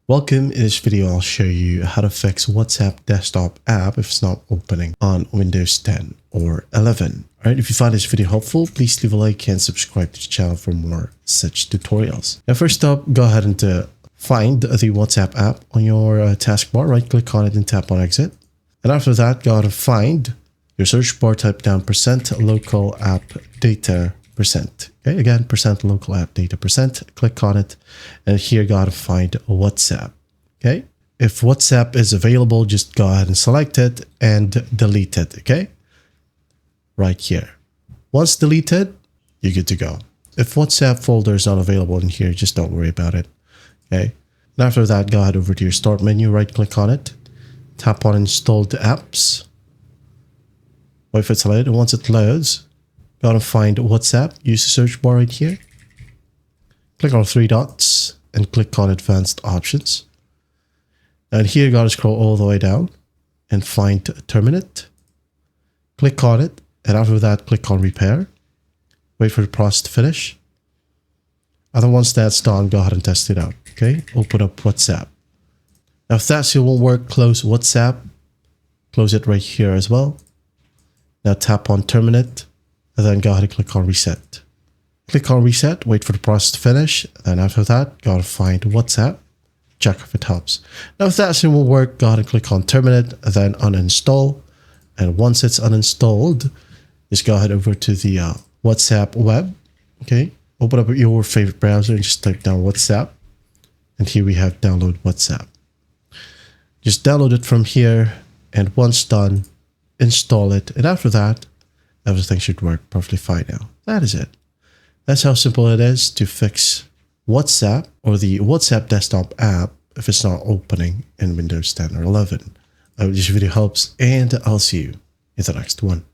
Welcome. In this video, I'll show you how to fix WhatsApp desktop app if it's not opening on Windows 10 or 11. Alright, if you find this video helpful, please leave a like and subscribe to the channel for more such tutorials. Now, first up, go ahead and find the WhatsApp app on your taskbar, right click on it and tap on exit. And after that, go ahead and find your search bar, type down %local app data %. Okay, again, %local app data %, click on it, and here you gotta find WhatsApp. Okay, if WhatsApp is available, just go ahead and select it and delete it. Okay, right here. Once deleted, you're good to go. If WhatsApp folder is not available in here, just don't worry about it. Okay, and after that, go ahead over to your start menu, right click on it, tap on installed apps, wait for it to load, and once it loads, go to find WhatsApp, use the search bar right here, click on 3 dots and click on advanced options. And here you gotta scroll all the way down and find terminate, click on it, and after that click on repair, wait for the process to finish, and then once that's done, go ahead and test it out. Okay, open up WhatsApp. Now if that still won't work, close WhatsApp, close it right here as well. Now tap on terminate, and then go ahead and click on reset. Click on reset, wait for the process to finish, and after that, go ahead and find WhatsApp, check if it helps. Now if that still won't work, go ahead and click on terminate, and then uninstall. And once it's uninstalled, just go ahead over to the WhatsApp web. Okay, open up your favorite browser and just type down WhatsApp. And here we have download WhatsApp. Just download it from here, and once done, install it. And after that, everything should work perfectly fine now. That is it. That's how simple it is to fix WhatsApp or the WhatsApp desktop app if it's not opening in Windows 10 or 11. I hope this video helps, and I'll see you in the next one.